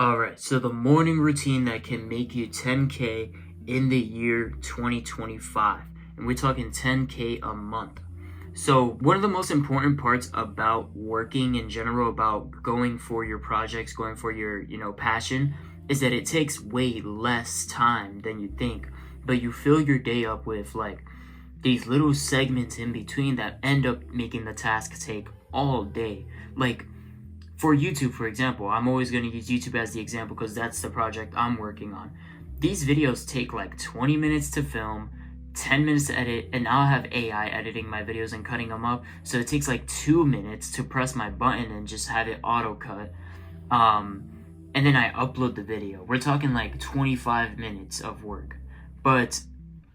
Alright, so the morning routine that can make you 10K in the year 2025. And we're talking 10K a month. So one of the most important parts about working in general, about going for your projects, going for your, passion, is that it takes way less time than you think. But you fill your day up with like these little segments in between that end up making the task take all day. Like for YouTube, for example, I'm always going to use YouTube as the example because that's the project I'm working on. These videos take like 20 minutes to film, 10 minutes to edit, and now I have AI editing my videos and cutting them up. So it takes like 2 minutes to press my button and just have it auto cut. And then I upload the video. We're talking like 25 minutes of work. But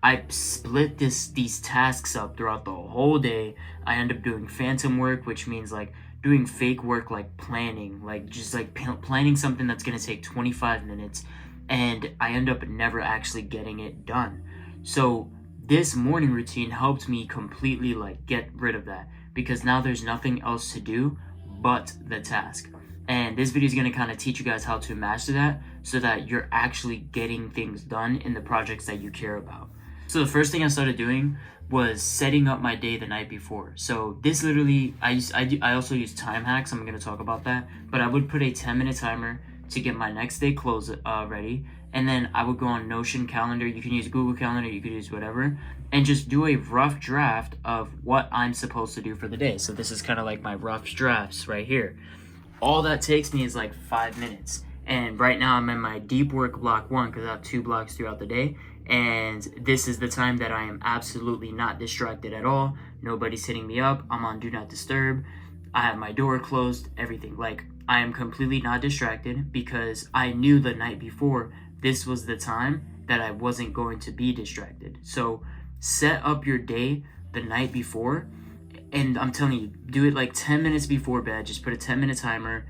I split these tasks up throughout the whole day. I end up doing phantom work, which means like doing fake work, like planning, like just like planning something that's going to take 25 minutes, and I end up never actually getting it done. So this morning routine helped me completely like get rid of that, because now there's nothing else to do but the task. And this video is going to kind of teach you guys how to master that so that you're actually getting things done in the projects that you care about. So the first thing I started doing was setting up my day the night before. So this literally, I also use time hacks. I'm going to talk about that. But I would put a 10-minute timer to get my next day clothes ready. And then I would go on Notion calendar. You can use Google Calendar. You could use whatever. And just do a rough draft of what I'm supposed to do for the day. So this is kind of like my rough drafts right here. All that takes me is like 5 minutes. And right now I'm in my deep work block 1 because I have 2 blocks throughout the day. And this is the time that I am absolutely not distracted at all. Nobody's hitting me up. I'm on Do Not Disturb. I have my door closed, everything. Like, I am completely not distracted because I knew the night before this was the time that I wasn't going to be distracted. So set up your day the night before. And I'm telling you, do it like 10 minutes before bed. Just put a 10-minute timer.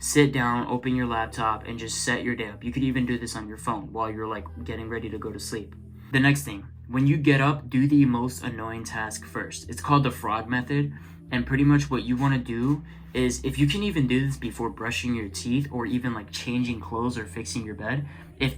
Sit down, open your laptop, and just set your day up. You could even do this on your phone while you're like getting ready to go to sleep. The next thing, when you get up, do the most annoying task first. It's called the frog method. And pretty much what you want to do is, if you can even do this before brushing your teeth or even like changing clothes or fixing your bed, if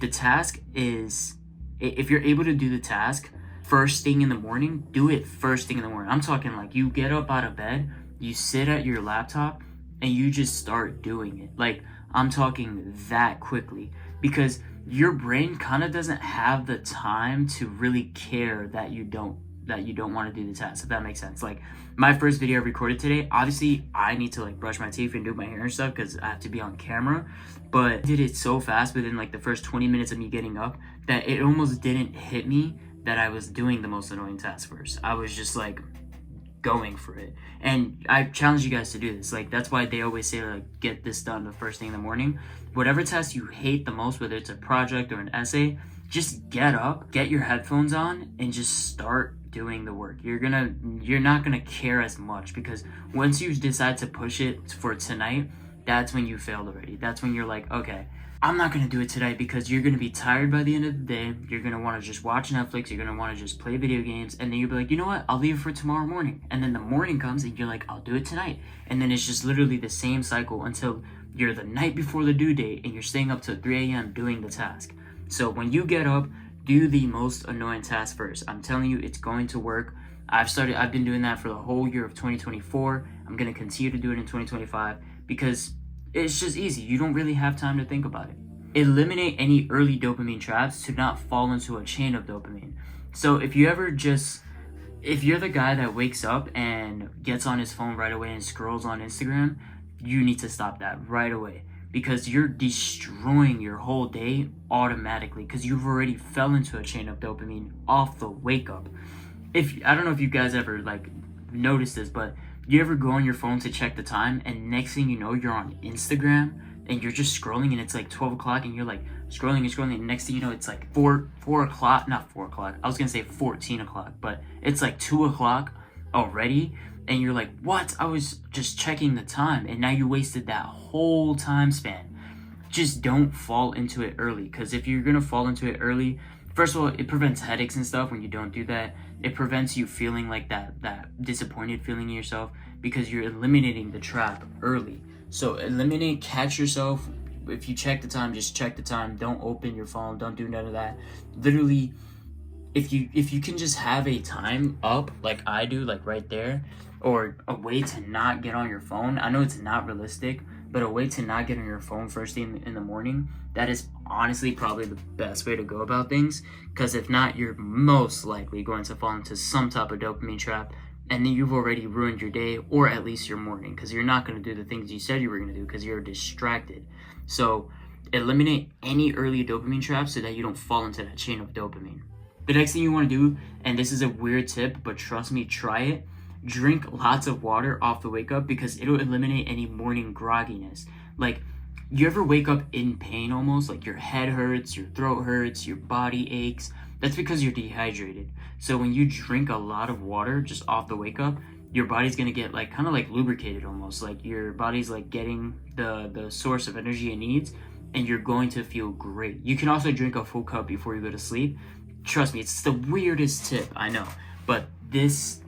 you're able to do the task first thing in the morning, do it first thing in the morning. I'm talking like you get up out of bed, you sit at your laptop, and you just start doing it. Like, I'm talking that quickly, because your brain kind of doesn't have the time to really care that you don't want to do the task, if that makes sense. Like, my first video I recorded today, obviously I need to like brush my teeth and do my hair and stuff because I have to be on camera, but I did it so fast within like the first 20 minutes of me getting up that it almost didn't hit me that I was doing the most annoying task first. I was just like going for it. And I challenge you guys to do this. Like, that's why they always say like get this done the first thing in the morning. Whatever task you hate the most, whether it's a project or an essay, just get up, get your headphones on, and just start doing the work. You're not gonna care as much, because once you decide to push it for tonight, that's when you failed already. That's when you're like, okay, I'm not going to do it today, because you're going to be tired by the end of the day. You're going to want to just watch Netflix. You're going to want to just play video games. And then you'll be like, you know what? I'll leave it for tomorrow morning. And then the morning comes and you're like, I'll do it tonight. And then it's just literally the same cycle until you're the night before the due date and you're staying up till 3 a.m. doing the task. So when you get up, do the most annoying task first. I'm telling you, it's going to work. I've been doing that for the whole year of 2024. I'm going to continue to do it in 2025 because it's just easy. You don't really have time to think about it. Eliminate any early dopamine traps to not fall into a chain of dopamine. So if you're the guy that wakes up and gets on his phone right away and scrolls on Instagram, you need to stop that right away, because you're destroying your whole day automatically, because you've already fell into a chain of dopamine off the wake up. I don't know if you guys ever like noticed this, but you ever go on your phone to check the time, and next thing you know, you're on Instagram and you're just scrolling and it's like 12 o'clock and you're like scrolling and next thing you know, it's like 4 o'clock, not 4 o'clock. I was going to say 14 o'clock, but it's like 2 o'clock already. And you're like, what? I was just checking the time. And now you wasted that whole time span. Just don't fall into it early. Because if you're going to fall into it early, first of all, it prevents headaches and stuff when you don't do that. It prevents you feeling like that disappointed feeling in yourself, because you're eliminating the trap early. So catch yourself if you check the time, just check the time. Don't open your phone. Don't do none of that. Literally, if you can just have a time up like I do, like right there, or a way to not get on your phone. I know it's not realistic, but a way to not get on your phone first thing in the morning, that is honestly probably the best way to go about things. Because if not, you're most likely going to fall into some type of dopamine trap, and then you've already ruined your day, or at least your morning, because you're not going to do the things you said you were going to do because you're distracted. So eliminate any early dopamine traps so that you don't fall into that chain of dopamine. The next thing you want to do, and this is a weird tip, but trust me, try it. Drink lots of water off the wake up, because it'll eliminate any morning grogginess. Like, you ever wake up in pain almost? Like your head hurts, your throat hurts, your body aches. That's because you're dehydrated. So when you drink a lot of water just off the wake up, your body's gonna get like kind of like lubricated almost. Like your body's like getting the source of energy it needs, and you're going to feel great. You can also drink a full cup before you go to sleep. Trust me, it's the weirdest tip, I know. But this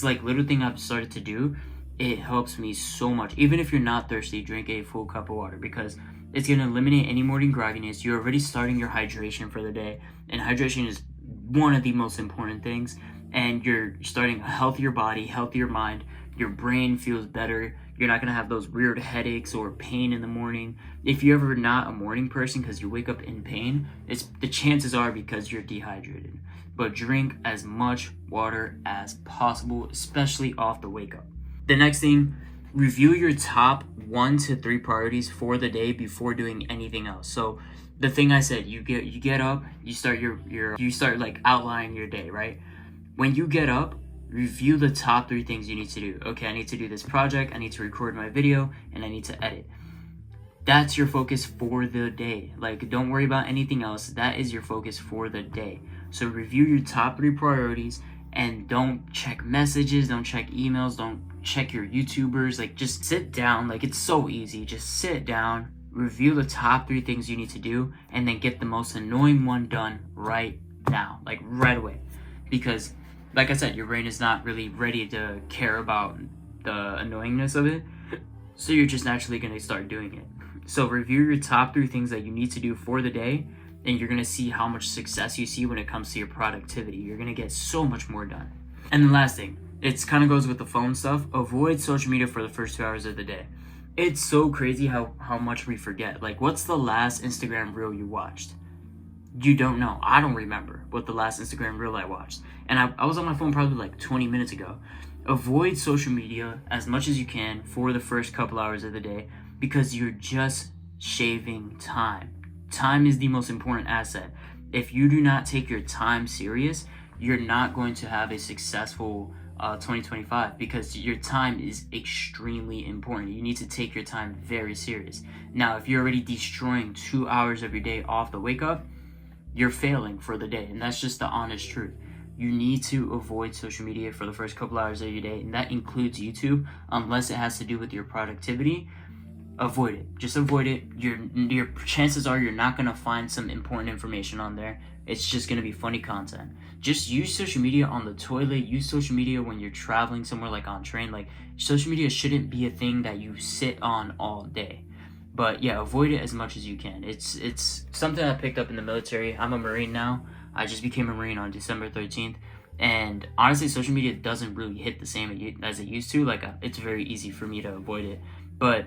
like little thing I've started to do, it helps me so much. Even if you're not thirsty, drink a full cup of water, because it's going to eliminate any morning grogginess. You're already starting your hydration for the day, and hydration is one of the most important things. And you're starting a healthier body, healthier mind. Your brain feels better. You're not going to have those weird headaches or pain in the morning. If you're ever not a morning person because you wake up in pain, the chances are because you're dehydrated. But drink as much water as possible, especially off the wake up. The next thing, review your top 1 to 3 priorities for the day before doing anything else. So the thing I said, you get up, you start like outlining your day, right? When you get up, review the top 3 things you need to do. Okay, I need to do this project, I need to record my video, and I need to edit. That's your focus for the day. Like, don't worry about anything else. That is your focus for the day. So review your top 3 priorities, and don't check messages, don't check emails, don't check your YouTubers. Like, just sit down. Like, it's so easy. Just sit down, review the top 3 things you need to do, and then get the most annoying one done right now, like right away. Because, like I said, your brain is not really ready to care about the annoyingness of it. So you're just naturally going to start doing it. So review your top 3 things that you need to do for the day, and you're going to see how much success you see when it comes to your productivity. You're going to get so much more done. And the last thing, it kind of goes with the phone stuff. Avoid social media for the first 2 hours of the day. It's so crazy how much we forget. Like, what's the last Instagram reel you watched? You don't know. I don't remember what the last Instagram reel I watched. And I was on my phone probably like 20 minutes ago. Avoid social media as much as you can for the first couple hours of the day, because you're just shaving time. Time is the most important asset. If you do not take your time serious, you're not going to have a successful 2025, because your time is extremely important. You need to take your time very serious. Now, if you're already destroying 2 hours of your day off the wake up, you're failing for the day, and that's just the honest truth. You need to avoid social media for the first couple hours of your day, and that includes YouTube, unless it has to do with your productivity. Avoid it. Just avoid it. Your chances are you're not going to find some important information on there. It's just going to be funny content. Just use social media on the toilet. Use social media when you're traveling somewhere, like on train. Like, social media shouldn't be a thing that you sit on all day. But yeah, avoid it as much as you can. It's something I picked up in the military. I'm a Marine now. I just became a Marine on December 13th. And honestly, social media doesn't really hit the same as it used to. Like, it's very easy for me to avoid it. But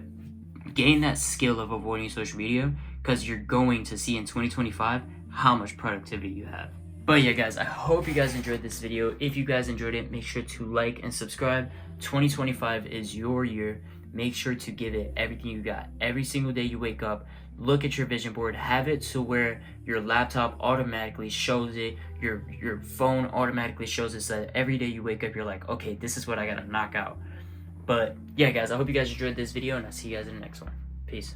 gain that skill of avoiding social media, because you're going to see in 2025 how much productivity you have. But yeah, guys, I hope you guys enjoyed this video. If you guys enjoyed it, make sure to like and subscribe. 2025 is your year. Make sure to give it everything you got. Every single day you wake up, look at your vision board. Have it to where your laptop automatically shows it, your phone automatically shows it, so that every day you wake up, you're like, okay, this is what I gotta knock out. But yeah, guys, I hope you guys enjoyed this video, and I'll see you guys in the next one. Peace.